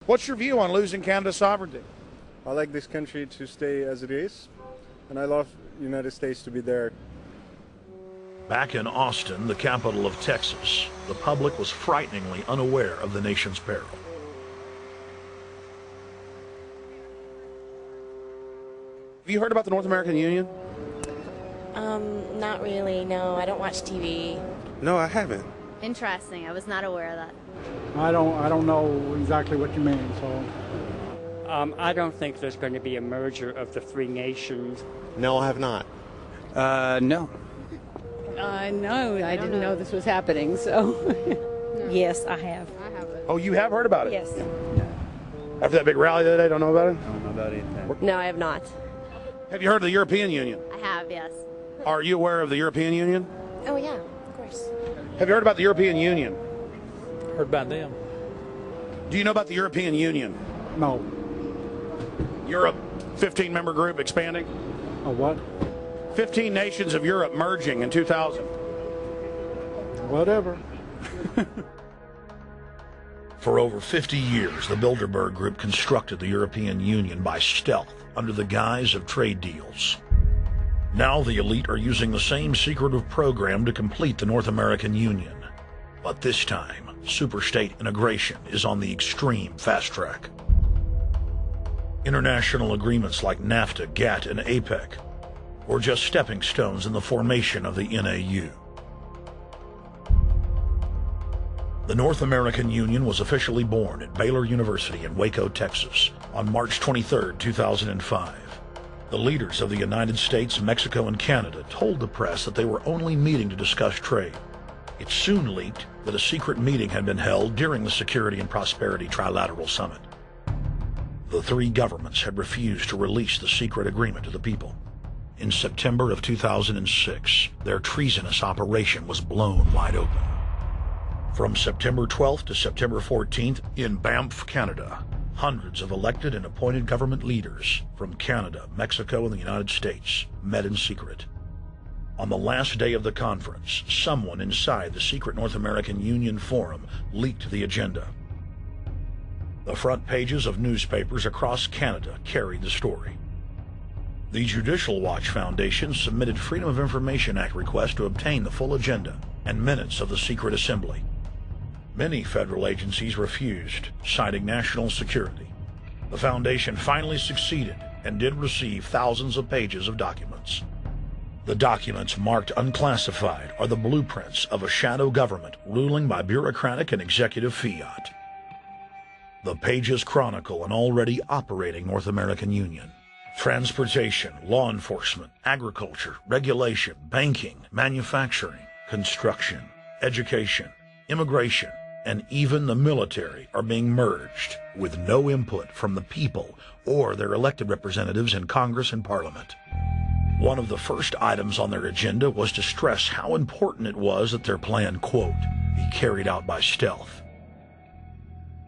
What's your view on losing Canada's sovereignty? I like this country to stay as it is, and I love United States to be there. Back in Austin, the capital of Texas, the public was frighteningly unaware of the nation's peril. Have you heard about the North American Union? Not really, no. I don't watch TV. No, I haven't. Interesting. I was not aware of that. I don't know exactly what you mean, so. I don't think there's going to be a merger of the three nations. No, I have not. No. No, I didn't know this was happening, so. No. Yes, I have. I haven't. Oh, you have heard about it? Yes. After that big rally the other day, don't know about it? I don't know about anything. No, I have not. Have you heard of the European Union? I have, yes. Are you aware of the European Union? Oh, yeah, of course. Have you heard about the European Union? Heard about them. Do you know about the European Union? No. Europe, 15-member group expanding? A what? 15 nations of Europe merging in 2000. Whatever. For over 50 years, the Bilderberg Group constructed the European Union by stealth under the guise of trade deals. Now the elite are using the same secretive program to complete the North American Union. But this time, superstate integration is on the extreme fast track. International agreements like NAFTA, GATT, and APEC were just stepping stones in the formation of the NAU. The North American Union was officially born at Baylor University in Waco, Texas, on March 23, 2005. The leaders of the United States, Mexico, and Canada told the press that they were only meeting to discuss trade. It soon leaked that a secret meeting had been held during the Security and Prosperity Trilateral Summit. The three governments had refused to release the secret agreement to the people. In September of 2006, their treasonous operation was blown wide open. From September 12th to September 14th, in Banff, Canada, hundreds of elected and appointed government leaders from Canada, Mexico, and the United States met in secret. On the last day of the conference, someone inside the secret North American Union Forum leaked the agenda. The front pages of newspapers across Canada carried the story. The Judicial Watch Foundation submitted Freedom of Information Act requests to obtain the full agenda and minutes of the secret assembly. Many federal agencies refused, citing national security. The foundation finally succeeded and did receive thousands of pages of documents. The documents marked unclassified are the blueprints of a shadow government ruling by bureaucratic and executive fiat. The pages chronicle an already operating North American Union. Transportation, law enforcement, agriculture, regulation, banking, manufacturing, construction, education, immigration, and even the military are being merged with no input from the people or their elected representatives in Congress and Parliament. One of the first items on their agenda was to stress how important it was that their plan, quote, be carried out by stealth.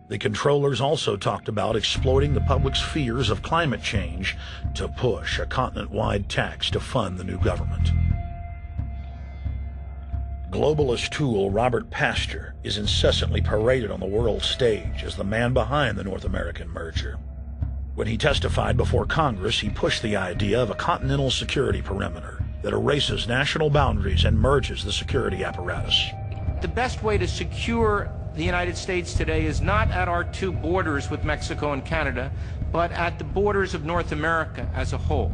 The controllers also talked about exploiting the public's fears of climate change to push a continent-wide tax to fund the new government. Globalist tool Robert Pastor is incessantly paraded on the world stage as the man behind the North American merger. When he testified before Congress, he pushed the idea of a continental security perimeter that erases national boundaries and merges the security apparatus. The best way to secure the United States today is not at our two borders with Mexico and Canada, but at the borders of North America as a whole.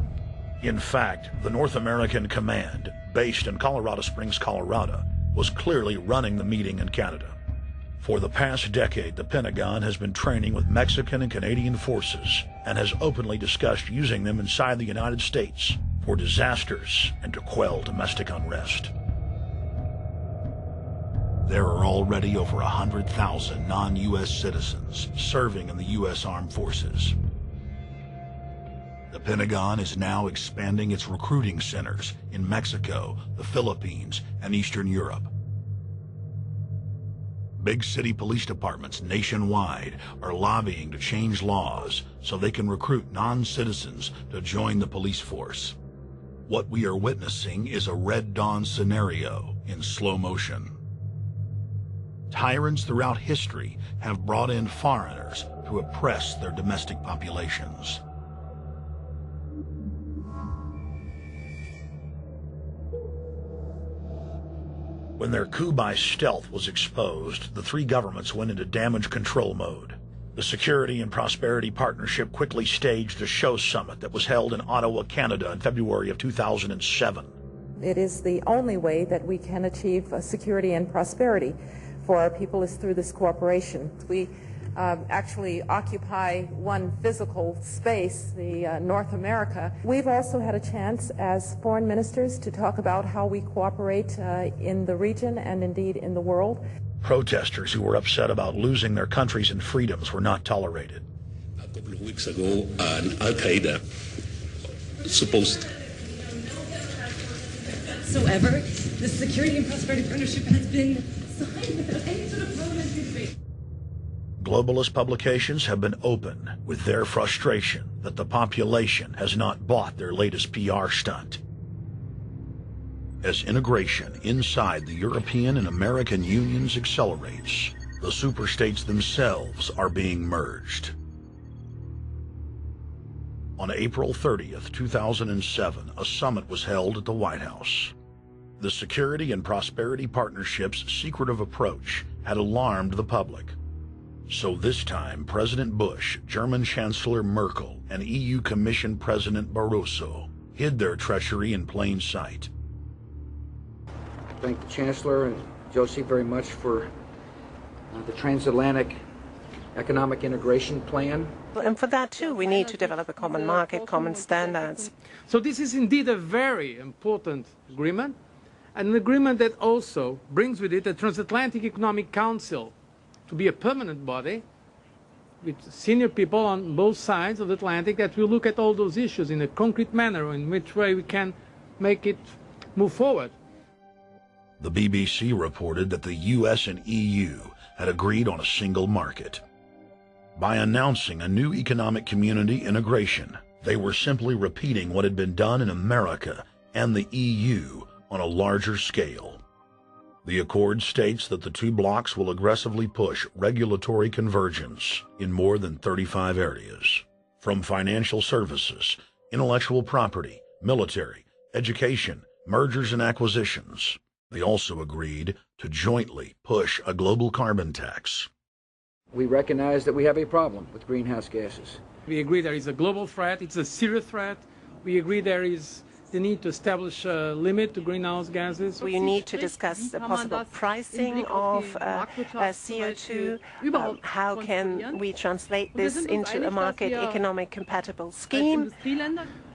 In fact, the North American Command, based in Colorado Springs, Colorado, was clearly running the meeting in Canada. For the past decade, the Pentagon has been training with Mexican and Canadian forces and has openly discussed using them inside the United States for disasters and to quell domestic unrest. There are already over 100,000 non-U.S. citizens serving in the U.S. Armed Forces. The Pentagon is now expanding its recruiting centers in Mexico, the Philippines, and Eastern Europe. Big city police departments nationwide are lobbying to change laws so they can recruit non-citizens to join the police force. What we are witnessing is a Red Dawn scenario in slow motion. Tyrants throughout history have brought in foreigners to oppress their domestic populations. When their coup by stealth was exposed, the three governments went into damage control mode. The Security and Prosperity Partnership quickly staged a show summit that was held in Ottawa, Canada in February of 2007. It is the only way that we can achieve security and prosperity for our people is through this cooperation. We actually occupy one physical space, the North America. We've also had a chance as foreign ministers to talk about how we cooperate in the region and indeed in the world. Protesters who were upset about losing their countries and freedoms were not tolerated. A couple of weeks ago, an Al-Qaeda supposed. Whatsoever, the Security and Prosperity Partnership has been signed without any sort of parliamentary debate. Globalist publications have been open with their frustration that the population has not bought their latest PR stunt. As integration inside the European and American unions accelerates, the superstates themselves are being merged. On April 30th, 2007, a summit was held at the White House. The Security and Prosperity Partnership's secretive approach had alarmed the public. So this time, President Bush, German Chancellor Merkel, and EU Commission President Barroso hid their treachery in plain sight. Thank the Chancellor and Josie very much for the transatlantic economic integration plan. And for that too, we need to develop a common market, common standards. So this is indeed a very important agreement, and an agreement that also brings with it a Transatlantic Economic Council to be a permanent body with senior people on both sides of the Atlantic that will look at all those issues in a concrete manner, in which way we can make it move forward. The BBC reported that the US and EU had agreed on a single market. By announcing a new economic community integration, they were simply repeating what had been done in America and the EU on a larger scale. The accord states that the two blocs will aggressively push regulatory convergence in more than 35 areas, from financial services, intellectual property, military, education, mergers and acquisitions. They also agreed to jointly push a global carbon tax. We recognize that we have a problem with greenhouse gases. We agree there is a global threat, it's a serious threat. We agree there is the need to establish a limit to greenhouse gases. We need to discuss the possible pricing of CO2. How can we translate this into a market economic compatible scheme?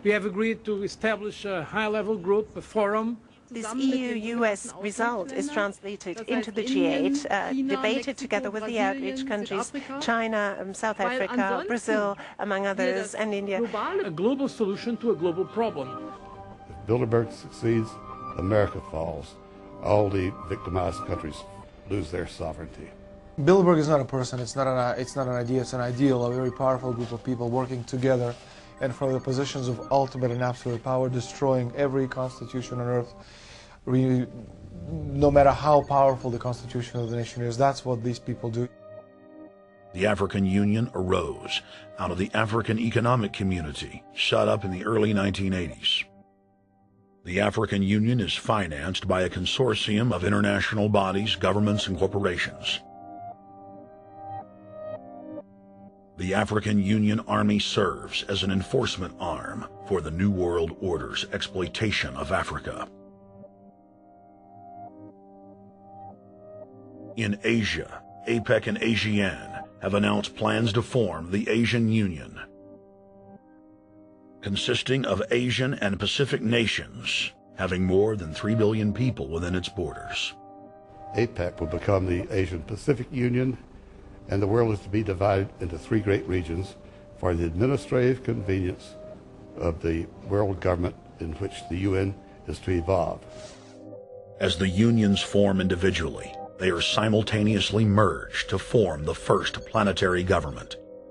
We have agreed to establish a high-level group, a forum. This EU-US result is translated into the G8, debated together with the outreach countries, China, South Africa, Brazil, among others, and India. A global solution to a global problem. If Bilderberg succeeds, America falls. All the victimized countries lose their sovereignty. Bilderberg is not a person, it's not an idea, it's an ideal, a very powerful group of people working together and from the positions of ultimate and absolute power, destroying every constitution on earth, no matter how powerful the constitution of the nation is. That's what these people do. The African Union arose out of the African Economic Community, set up in the early 1980s. The African Union is financed by a consortium of international bodies, governments, and corporations. The African Union Army serves as an enforcement arm for the New World Order's exploitation of Africa. In Asia, APEC and ASEAN have announced plans to form the Asian Union, consisting of Asian and Pacific nations, having more than 3 billion people within its borders. APEC will become the Asian Pacific Union, and the world is to be divided into 3 great regions for the administrative convenience of the world government in which the UN is to evolve. As the unions form individually, they are simultaneously merged to form the first planetary government.